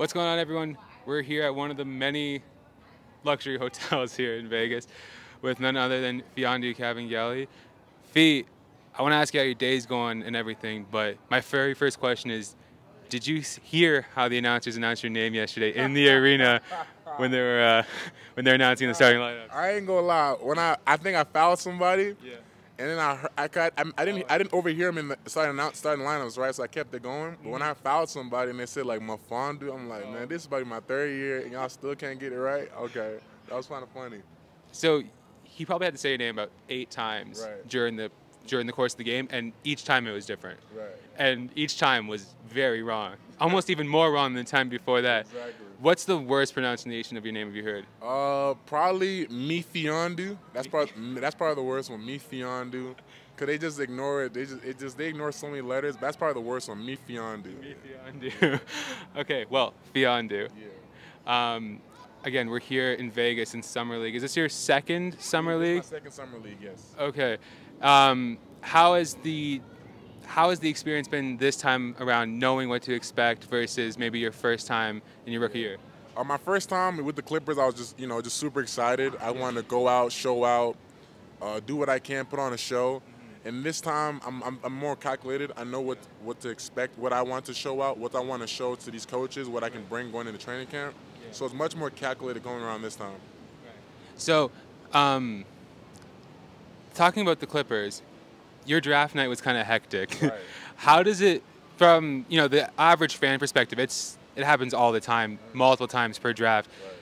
What's going on, everyone? We're here at one of the many luxury hotels here in Vegas with none other than Mfiondu Kabengele. Fee, I want to ask you how your day's going and everything, but my very first question is, did you hear how the announcers announced your name yesterday in the arena when they were when they're announcing the starting lineups? I ain't gonna lie. When I think I fouled somebody, Yeah. and then I didn't overhear him in the starting lineups, right? So I kept it going. But when I fouled somebody and they said like Mfiondu, I'm like, man, this is about my third year and y'all still can't get it right. Okay, that was kind of funny. So he probably had to say your name about 8 times Right. during the course of the game, and each time it was different. Right. And each time was very wrong, almost even more wrong than the time before that. Exactly. What's the worst pronunciation of your name have you heard? Probably Mfiondu. That's probably the worst one. Mfiondu. Cause they just ignore it. They ignore so many letters. That's probably the worst one. Mfiondu. Mfiondu. Okay, well, Mfiondu. Yeah. Again, we're here in Vegas in Summer League. Is this your second Summer League? My second summer league, yes. Okay. How has the experience been this time around, knowing what to expect versus maybe your first time in your rookie year? My first time with the Clippers, I was just super excited. I wanted to go out, show out, do what I can, put on a show. And this time, I'm more calculated. I know what to expect, what I want to show out, what I want to show to these coaches, what I can bring going into training camp. Yeah. So it's much more calculated going around this time. Right. So, talking about the Clippers, your draft night was kind of hectic. Right. How does it, from the average fan perspective, it happens all the time, multiple times per draft. Right.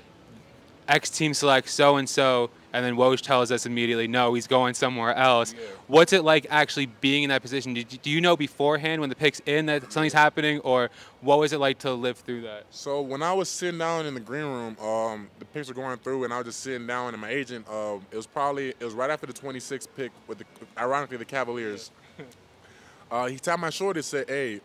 X team selects so and so, and then Woj tells us immediately, no, he's going somewhere else. Yeah. What's it like actually being in that position? Do you know beforehand when the pick's in that something's happening, or what was it like to live through that? So when I was sitting down in the green room, the picks were going through, and I was just sitting down, and my agent, it was right after the 26th pick with ironically the Cavaliers. He tapped my shoulder and said, "Hey,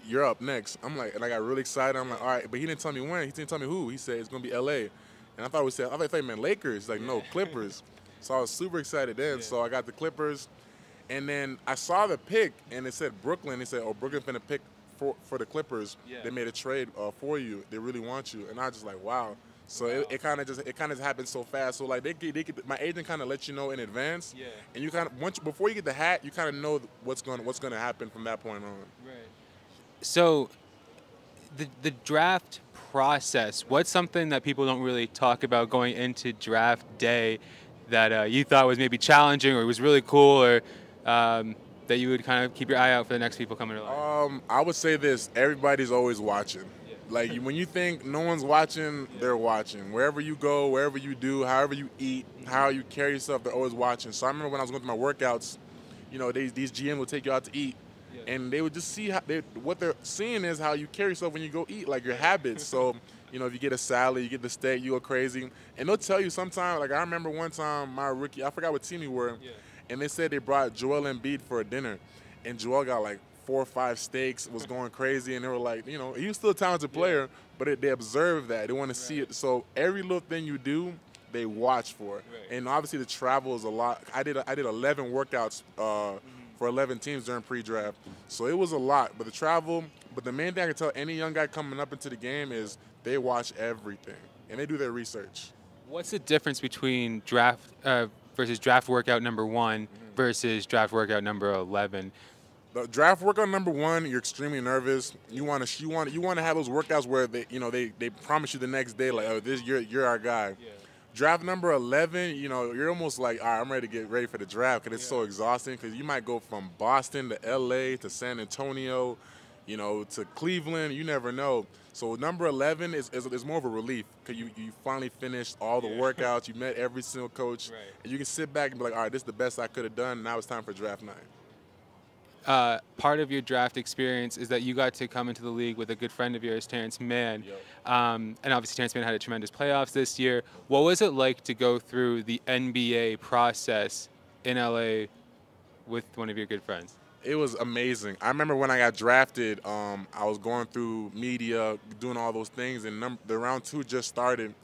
you're up next." And I got really excited. I'm like, "All right," but he didn't tell me when. He didn't tell me who. He said it's gonna be L.A. And I thought he meant Lakers. Like, no, Clippers. So I was super excited then. Yeah. So I got the Clippers, and then I saw the pick, and it said Brooklyn. He said, "Oh, Brooklyn's gonna pick for the Clippers. Yeah. They made a trade for you. They really want you." And I was just like, wow. So it kind of just happened so fast. So like my agent kind of lets you know in advance. Yeah. And you kind of before you get the hat, you kind of know what's gonna happen from that point on. Right. So, the draft process. What's something that people don't really talk about going into draft day that you thought was maybe challenging or was really cool, or that you would kind of keep your eye out for the next people coming along? I would say this: everybody's always watching. Yeah. Like when you think no one's watching, they're watching. Wherever you go, wherever you do, however you eat, how you carry yourself, they're always watching. So I remember when I was going through my workouts, these GMs will take you out to eat. Yeah. And they would just see what they're seeing is how you carry yourself when you go eat, like your habits. So, if you get a salad, you get the steak, you go crazy. And they'll tell you sometimes, like I remember one time my rookie, I forgot what team you were, Yeah. and they said they brought Joel Embiid for a dinner. And Joel got like 4 or 5 steaks, was going crazy. And they were like, he was still a talented player, but they observed that. They want to see it. So every little thing you do, they watch for it. Right. And obviously the travel is a lot. I did 11 workouts for 11 teams during pre-draft. So it was a lot. But the main thing I can tell any young guy coming up into the game is they watch everything and they do their research. What's the difference between draft versus draft workout number 1 versus draft workout number 11? The draft workout number 1, you're extremely nervous. You want to have those workouts where they promise you the next day, like, oh, you're our guy. Yeah. Draft number 11, you're almost like, all right, I'm ready to get ready for the draft because it's so exhausting because you might go from Boston to L.A. to San Antonio, to Cleveland. You never know. So number 11 is more of a relief because you finally finished all the workouts. You met every single coach. Right. And you can sit back and be like, all right, this is the best I could have done. Now it's time for draft night. Part of your draft experience is that you got to come into the league with a good friend of yours, Terrence Mann. Yep. And obviously Terrence Mann had a tremendous playoffs this year. What was it like to go through the NBA process in LA with one of your good friends? It was amazing. I remember when I got drafted, I was going through media, doing all those things, and the round 2 just started.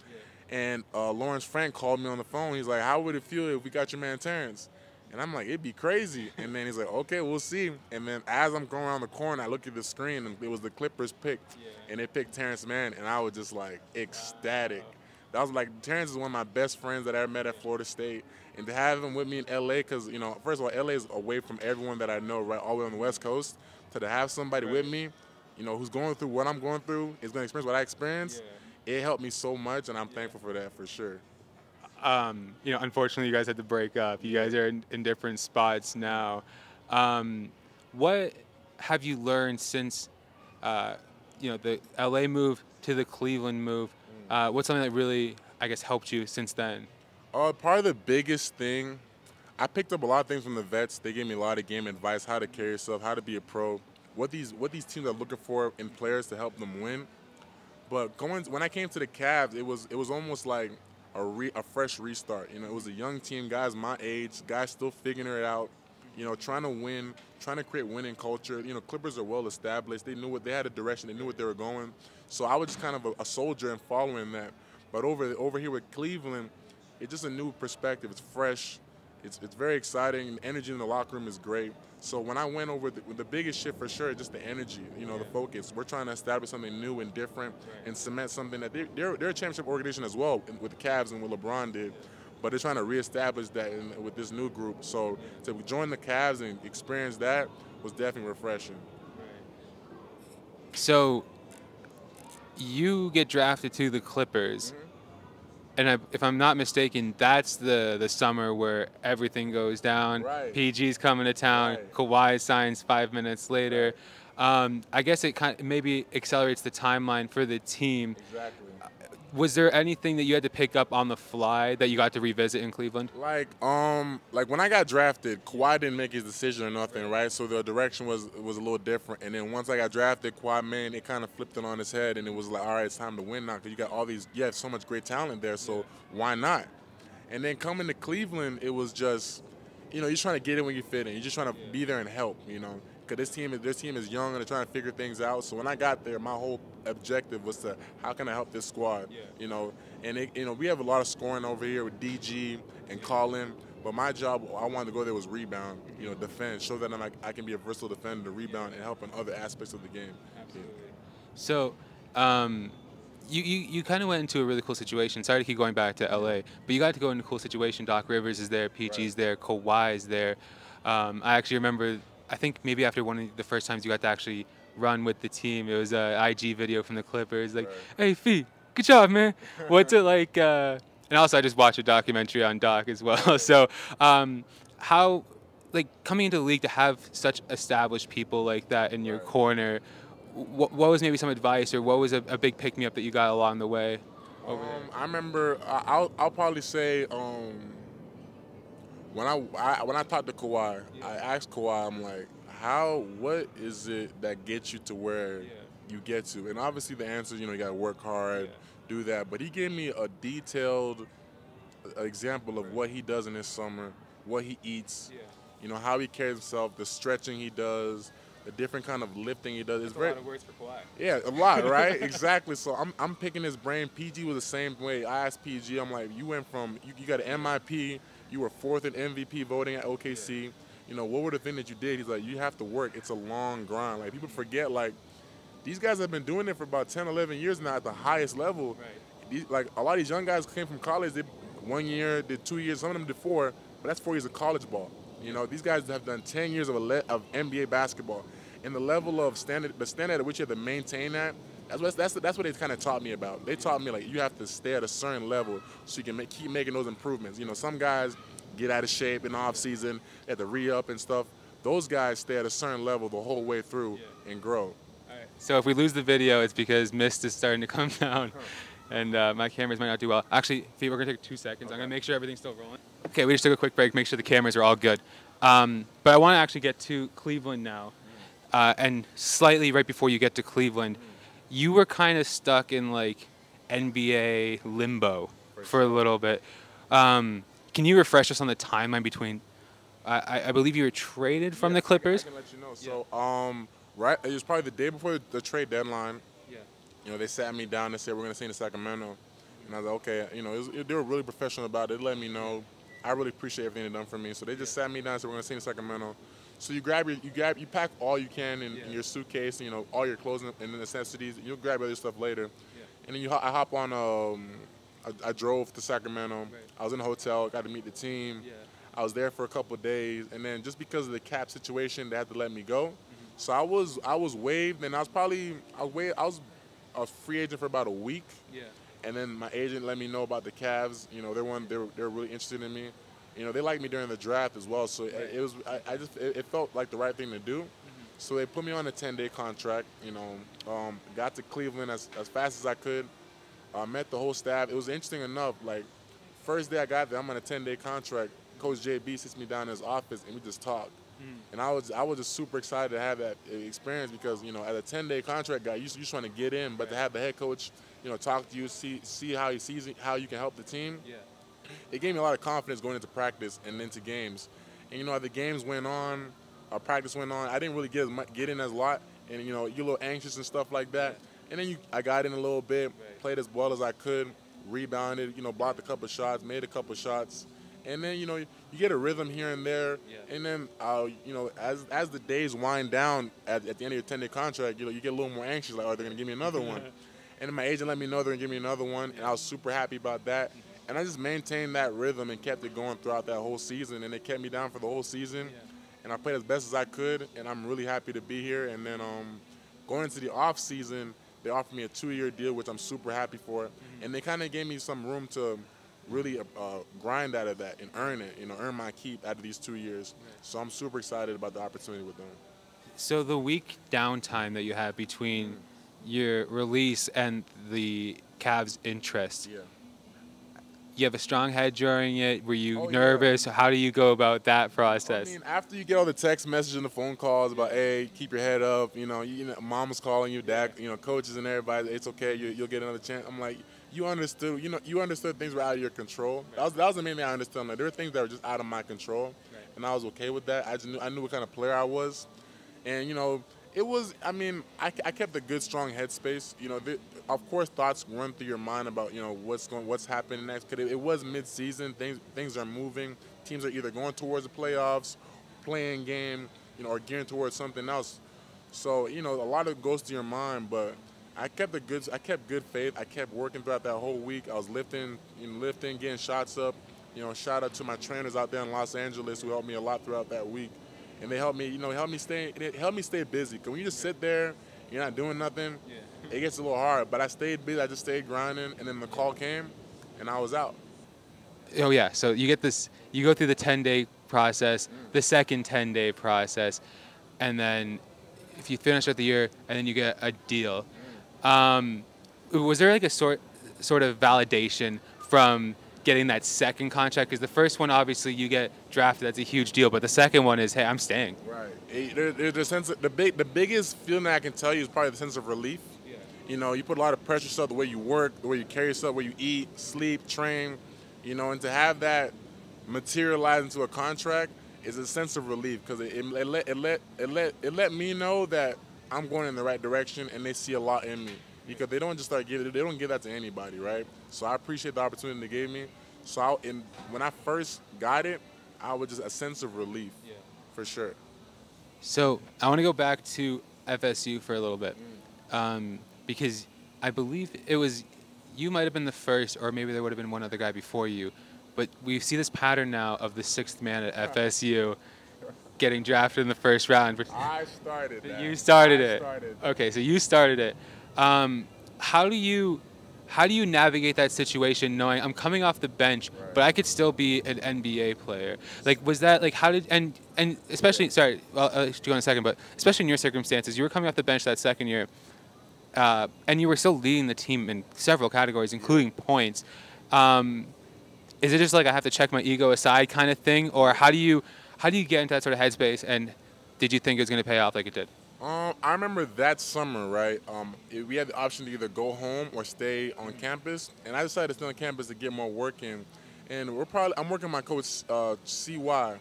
Yeah. And Lawrence Frank called me on the phone. He's like, "How would it feel if we got your man Terrence?" And I'm like, it'd be crazy. And then he's like, okay, we'll see. And then as I'm going around the corner, I look at the screen, and it was the Clippers pick, and they picked Terrence Mann, and I was just like ecstatic. That was like, Terrence is one of my best friends that I ever met at Florida State. And to have him with me in LA, because, you know, first of all, LA is away from everyone that I know, right, all the way on the West Coast. To have somebody with me, you know, who's going through what I'm going through, is going to experience what I experienced, it helped me so much, and I'm thankful for that, for sure. You know, unfortunately, you guys had to break up. You guys are in different spots now. What have you learned since, you know, the LA move to the Cleveland move? What's something that really, I guess, helped you since then? Probably the biggest thing, I picked up a lot of things from the vets. They gave me a lot of game advice, how to carry yourself, how to be a pro, what these teams are looking for in players to help them win. But when I came to the Cavs, it was almost like a fresh restart. You know, it was a young team, guys my age, guys still figuring it out. You know, trying to win, trying to create winning culture. You know, Clippers are well established. They had a direction. They knew what they were going. So I was just kind of a soldier and following that. But over here with Cleveland, it's just a new perspective. It's fresh. It's very exciting. The energy in the locker room is great. So when I went over, the biggest shift for sure is just the energy, you know, the focus. We're trying to establish something new and different and cement something that they're a championship organization as well with the Cavs and what LeBron did. But they're trying to reestablish that with this new group. So to join the Cavs and experience that was definitely refreshing. So you get drafted to the Clippers. And if I'm not mistaken, that's the summer where everything goes down. Right. PG's coming to town. Right. Kawhi signs 5 minutes later. I guess it maybe accelerates the timeline for the team. Exactly. Was there anything that you had to pick up on the fly that you got to revisit in Cleveland? Like when I got drafted, Kawhi didn't make his decision or nothing, right? So the direction was a little different. And then once I got drafted, Kawhi, man, it kind of flipped it on his head, and it was like, all right, it's time to win now, because you have so much great talent there, so why not? And then coming to Cleveland, it was just, you know, you're trying to get in when you fit in. You're just trying to be there and help, you know. Because this team is young and they're trying to figure things out. So when I got there, my whole objective was to, how can I help this squad? You know, and we have a lot of scoring over here with DG and Colin. But my job, I wanted to go there, was rebound, you know, defend, show that I can be a versatile defender, rebound, and help in other aspects of the game. Absolutely. So, you kind of went into a really cool situation. Sorry to keep going back to LA, but you got to go into a cool situation. Doc Rivers is there, PG's there, Kawhi's there. I actually remember, I think maybe after one of the first times you got to actually run with the team, it was an IG video from the Clippers, like, "Hey, Fee, good job, man." What's it like? And also, I just watched a documentary on Doc as well. So, how, like, coming into the league to have such established people like that in your corner, what was maybe some advice, or what was a big pick-me-up that you got along the way over there? I remember, I'll probably say, when I talked to Kawhi, I asked Kawhi, I'm like, what is it that gets you to where you get to? And obviously the answer, you know, you got to work hard, do that. But he gave me a detailed example of what he does in his summer, what he eats, you know, how he carries himself, the stretching he does, the different kind of lifting he does. That's a lot of words for Kawhi. Yeah, a lot, right? Exactly. So I'm picking his brain. PG was the same way. I asked PG, I'm like, you went from, you got an MIP, you were 4th in MVP voting at OKC. You know, what were the things that you did? He's like, you have to work. It's a long grind. Like, people forget, like, these guys have been doing it for about 10, 11 years now at the highest level. Right. Like, a lot of these young guys came from college. They 1 year, did 2 years. Some of them did 4, but that's 4 years of college ball. You know, these guys have done 10 years of NBA basketball. And the level of standard at which you have to maintain that, that's what they kind of taught me about. They taught me, like, you have to stay at a certain level so you can keep making those improvements. You know, some guys get out of shape in the off season, they have to re-up and stuff. Those guys stay at a certain level the whole way through and grow. All right. So if we lose the video, it's because mist is starting to come down, and my cameras might not do well. Actually, Fee, we're gonna take 2 seconds. I'm gonna make sure everything's still rolling. Okay, we just took a quick break, make sure the cameras are all good. But I want to actually get to Cleveland now, and slightly right before you get to Cleveland, you were kind of stuck in like NBA limbo for a little bit. Can you refresh us on the timeline between? I believe you were traded from the Clippers. I can let you know. So, right, it was probably the day before the trade deadline. Yeah. You know, they sat me down and said, we're going to stay in Sacramento. And I was like, okay. You know, they were really professional about it. They let me know. I really appreciate everything they've done for me. So they just sat me down and said, we're going to see in Sacramento. So you pack all you can in your suitcase, you know, all your clothes and the necessities. You'll grab other stuff later. And then I hop on, I drove to Sacramento. Right. I was in a hotel, got to meet the team. I was there for a couple of days. And then just because of the cap situation, they had to let me go. So I was waived, and I was a free agent for about a week. And then my agent let me know about the Cavs. You know, they were really interested in me. You know, they liked me during the draft as well. So it felt like the right thing to do. So they put me on a 10-day contract. You know, got to Cleveland as fast as I could. Met the whole staff. It was interesting enough. Like, first day I got there, I'm on a 10-day contract. Coach JB sits me down in his office and we just talk. And I was just super excited to have that experience because, you know, as a 10-day contract guy, you just want to get in, but to have the head coach, you know, talk to you, see how he sees it, how you can help the team. It gave me a lot of confidence going into practice and into games. And, you know, as the games went on, practice went on, I didn't really get in as a lot, and, you know, you're a little anxious and stuff like that. And then I got in a little bit, played as well as I could, rebounded, you know, blocked a couple shots, made a couple shots. And then, you know, you get a rhythm here and there. And then, you know, as the days wind down at the end of your 10-day contract, you know, you get a little more anxious, like, oh, they're going to give me another one. And then my agent let me know they're going to give me another one, and I was super happy about that. And I just maintained that rhythm and kept it going throughout that whole season, and they kept me down for the whole season. And I played as best as I could, and I'm really happy to be here. And then going into the off season, they offered me a 2-year deal, which I'm super happy for. And they kind of gave me some room to really grind out of that and earn it, you know, earn my keep out of these 2 years. So I'm super excited about the opportunity with them. So the week downtime that you have between your release and the Cavs' interest, you have a strong head during it? Were you nervous? How do you go about that process? I mean, after you get all the text messages and the phone calls about, hey, keep your head up, you know, mama's calling you, dad, you know, coaches and everybody, it's okay, you'll get another chance. I'm like, you understood things were out of your control. That was the main thing I understood. Like, there were things that were just out of my control, and I was okay with that. I knew what kind of player I was, and, you know, it was, I mean, I kept a good, strong headspace. You know, of course, thoughts run through your mind about, you know, what's happening next. Because it was mid-season, things are moving. Teams are either going towards the playoffs, playing game, you know, or gearing towards something else. So, you know, a lot of it goes to your mind, but I kept good faith. I kept working throughout that whole week. I was lifting, getting shots up. You know, shout out to my trainers out there in Los Angeles who helped me a lot throughout that week. And they helped me, you know, help me stay busy. Because when you just sit there, you're not doing nothing, it gets a little hard. But I stayed busy. I just stayed grinding. And then the call came, and I was out. Oh, yeah. So you go through the 10-day process, the second 10-day process, and then if you finish out the year, and then you get a deal. Was there like a sort of validation from getting that second contract? Because the first one, obviously, you get drafted. That's a huge deal. But the second one is, hey, I'm staying. Right. There's a sense of, the biggest feeling that I can tell you is probably the sense of relief. You know, you put a lot of pressure yourself, the way you work, the way you carry yourself, the way you eat, sleep, train. You know, and to have that materialize into a contract is a sense of relief because it let me know that I'm going in the right direction and they see a lot in me. Because they don't just they don't give that to anybody, right? So I appreciate the opportunity they gave me. So when I first got it, I was just a sense of relief, for sure. So I want to go back to FSU for a little bit, because I believe you might have been the first, or maybe there would have been one other guy before you, but we see this pattern now of the sixth man at FSU getting drafted in the first round. I started that. You started it. Okay, so you started it. How do you navigate that situation knowing I'm coming off the bench, but I could still be an NBA player? Like, was that like, how did, and especially, sorry, I'll let you go in a second, but especially in your circumstances, you were coming off the bench that second year, and you were still leading the team in several categories, including points. Is it just like I have to check my ego aside kind of thing, or how do you get into that sort of headspace, and did you think it was going to pay off like it did? I remember that summer, right? We had the option to either go home or stay on campus, and I decided to stay on campus to get more work in. And I'm working with my coach, CY,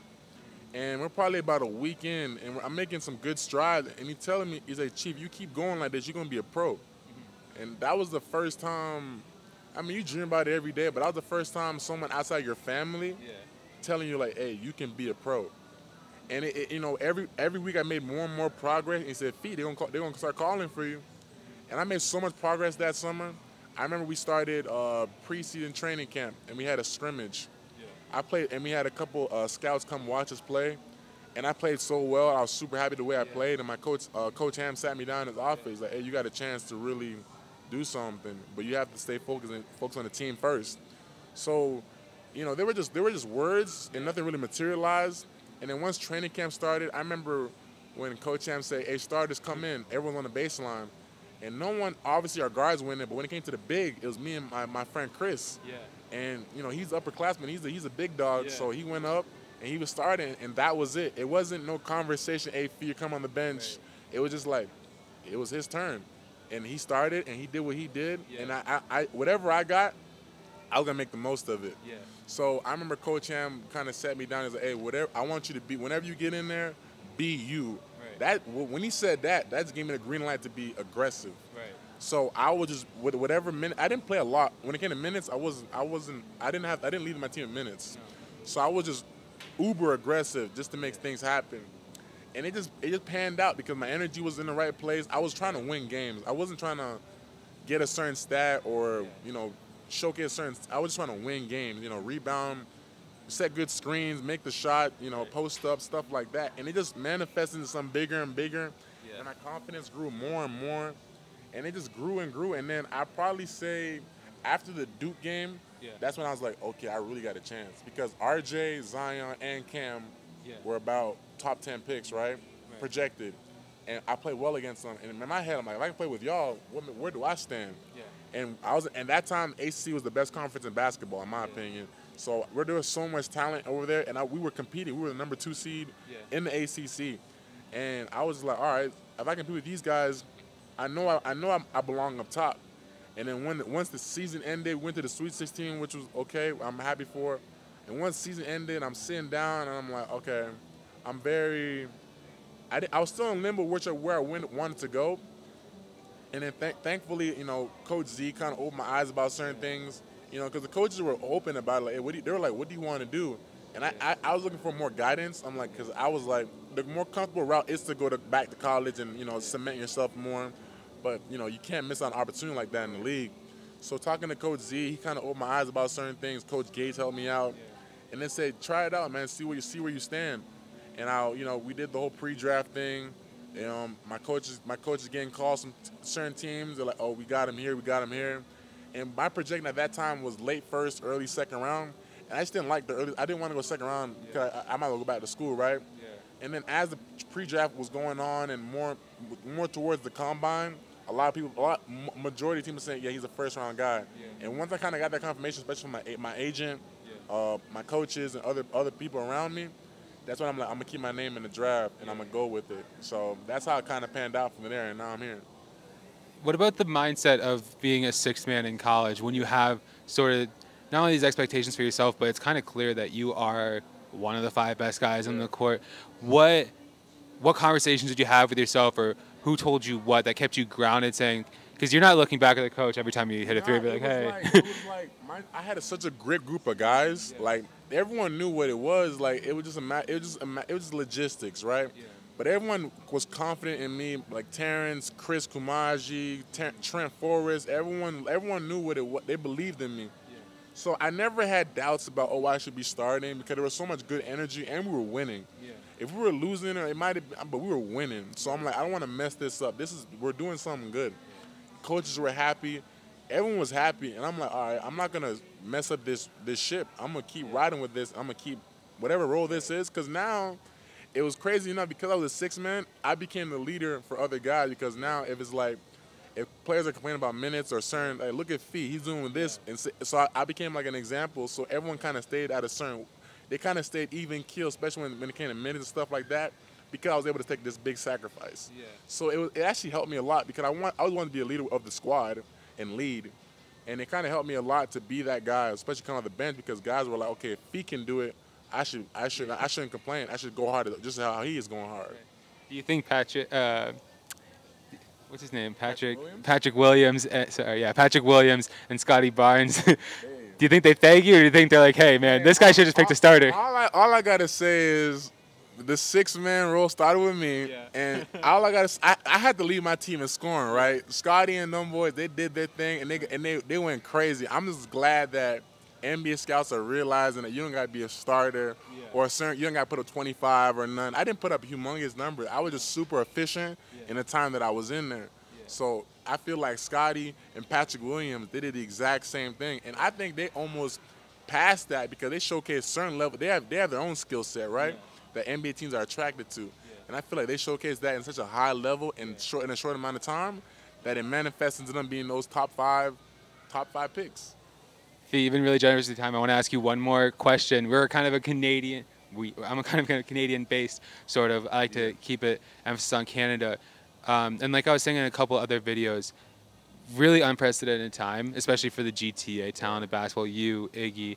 and we're probably about a week in, and I'm making some good strides. And he's telling me, he's like, Chief, you keep going like this, you're gonna be a pro. And that was the first time. I mean, you dream about it every day, but that was the first time someone outside your family telling you like, hey, you can be a pro. And you know, every week I made more and more progress. And he said, Fee, they're gonna start calling for you. And I made so much progress that summer. I remember we started preseason training camp, and we had a scrimmage. I played, and we had a couple scouts come watch us play. And I played so well. I was super happy the way I played. And my coach, Coach Ham, sat me down in his office. Like, hey, you got a chance to really do something, but you have to stay focused and focus on the team first. So, you know, they were just words, and nothing really materialized. And then once training camp started, I remember when Coach Ham said, hey, starters come in. Everyone's on the baseline. And no one, obviously our guards went in, but when it came to the big, it was me and my friend Chris. Yeah. And, you know, he's upperclassman. He's a big dog, so he went up. And he was starting, and that was it. It wasn't no conversation, hey, Fee, you come on the bench. Right. It was just like, it was his turn. And he started, and he did what he did. Yeah. And I whatever I got, I was going to make the most of it. Yeah. So I remember Coach Ham kind of sat me down and said, hey, whatever, I want you to be, whenever you get in there, be you. Right. When he said that just gave me the green light to be aggressive. Right. So I was just, with whatever minute, I didn't play a lot. When it came to minutes, I didn't lead my team in minutes. No. So I was just uber aggressive just to make things happen. And it just panned out because my energy was in the right place. I was trying to win games. I wasn't trying to get a certain stat or, you know, showcase certain, I was just trying to win games, you know, rebound, set good screens, make the shot, you know, post up, stuff like that. And it just manifested into something bigger and bigger. Yeah. And my confidence grew more and more. And it just grew and grew. And then I'd probably say after the Duke game, that's when I was like, okay, I really got a chance. Because RJ, Zion, and Cam were about top 10 picks, right? Projected. And I played well against them. And in my head, I'm like, if I can play with y'all, where do I stand? Yeah. And that time, ACC was the best conference in basketball, in my opinion. So there was so much talent over there. And we were competing. We were the number 2 seed in the ACC. And I was like, all right, if I compete with these guys, I know I belong up top. And then once the season ended, went to the Sweet 16, which was okay. I'm happy for it. And once the season ended, I'm sitting down, and I'm like, okay, I was still in limbo where I wanted to go. And then thankfully, you know, Coach Z kind of opened my eyes about certain things, you know, because the coaches were open about it. Like, hey, they were like, what do you want to do? And I was looking for more guidance. I'm like, because I was like, the more comfortable route is to go back to college and, you know, cement yourself more. But, you know, you can't miss out an opportunity like that in the league. So talking to Coach Z, he kind of opened my eyes about certain things. Coach Gates helped me out. And then said, try it out, man. See where you stand. And you know, we did the whole pre-draft thing. My coach is getting calls from certain teams. They're like, oh, we got him here, we got him here. And my projection at that time was late first, early second round. And I just didn't like the early. I didn't want to go second round because I might as well go back to school, right? Yeah. And then as the pre-draft was going on and more towards the combine, majority of teams were saying, yeah, he's a first-round guy. Yeah. And once I kind of got that confirmation, especially from my agent, my coaches, and other people around me, that's when I'm like, I'm going to keep my name in the draft, and I'm going to go with it. So that's how it kind of panned out from there, and now I'm here. What about the mindset of being a sixth man in college when you have sort of not only these expectations for yourself, but it's kind of clear that you are one of the 5 best guys on the court? What conversations did you have with yourself, or who told you what that kept you grounded, saying, because you're not looking back at the coach every time you hit a three, be like, hey. It was like I had such a great group of guys. Yeah. Like, everyone knew what it was. Like, it was just logistics, right? Yeah. But everyone was confident in me. Like Terrence, Chris Kumaji, Trent Forrest. Everyone knew what it was. They believed in me. Yeah. So I never had doubts about, oh, I should be starting, because there was so much good energy and we were winning. Yeah. If we were losing, it might have been, but we were winning. So I'm like, I don't want to mess this up. We're doing something good. Coaches were happy. Everyone was happy. And I'm like, all right, I'm not going to mess up this ship. I'm going to keep riding with this. I'm going to keep whatever role this is. Because now it was crazy enough, because I was a sixth man, I became the leader for other guys. Because now if it's like, if players are complaining about minutes or certain, like, look at Fee, he's doing this. And so I became like an example. So everyone kind of stayed at a certain, they kind of stayed even keel, especially when it came to minutes and stuff like that, because I was able to take this big sacrifice. Yeah. So it actually helped me a lot, because I always wanted to be a leader of the squad and lead. And it kind of helped me a lot to be that guy, especially coming on the bench, because guys were like, okay, if he can do it, I shouldn't complain. I should go hard, just how he is going hard. Do you think Patrick, what's his name? Patrick Williams. Patrick Williams and Scotty Barnes Do you think they thank you, or do you think they're like, hey, man, this guy should just pick the starter? All I got to say is the 6-man role started with me, and all I got to I had to lead my team in scoring, right? Scotty and them boys, they did their thing, and they went crazy. I'm just glad that NBA scouts are realizing that you don't got to be a starter or you don't got to put up 25 or none. I didn't put up a humongous number. I was just super efficient in the time that I was in there. So I feel like Scotty and Patrick Williams, they did the exact same thing, and I think they almost passed that because they showcased certain level. They have their own skill set, right? That NBA teams are attracted to, and I feel like they showcased that in such a high level in a short amount of time that it manifests into them being those top five picks. Fee, you've been really generous with your time. I want to ask you one more question. We're kind of a Canadian. I'm a kind of Canadian-based sort of. I like to keep it emphasis on Canada. And like I was saying in a couple other videos, really unprecedented time, especially for the GTA talent of basketball. You, Iggy,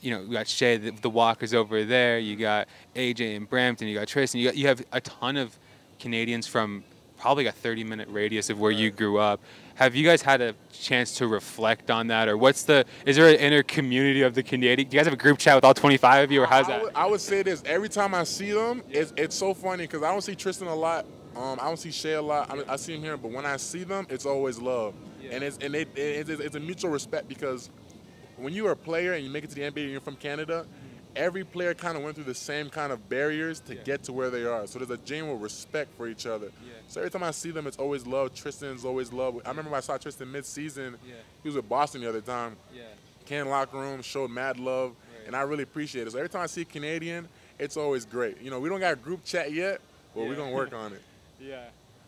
you know, we got Shea, the Walkers over there. You got AJ in Brampton. You got Tristan. You have a ton of Canadians from probably a 30-minute radius of where you grew up. Have you guys had a chance to reflect on that, or is there an inner community of the Canadian? Do you guys have a group chat with all 25 of you, or how's that? I would say this: every time I see them, it's so funny because I don't see Tristan a lot. I don't see Shea a lot. I see him here, but when I see them, it's always love, and it's a mutual respect because when you're a player and you make it to the NBA and you're from Canada, every player kind of went through the same kind of barriers to get to where they are. So there's a genuine respect for each other. So every time I see them, it's always love. Tristan's always love. I remember when I saw Tristan mid-season. He was with Boston the other time. Canadian locker room, showed mad love, and I really appreciate it. So every time I see a Canadian, it's always great. You know, we don't got a group chat yet, but we're going to work on it.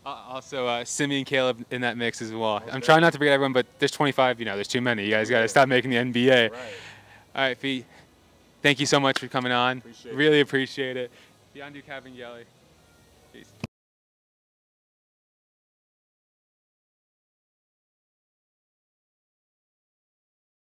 Also, Simi and Caleb in that mix as well. I'm trying not to forget everyone, but there's 25. You know, there's too many. You guys got to stop making the NBA. All right, Fee. Thank you so much for coming on. Really appreciate it. Mfiondu Kabengele. Peace.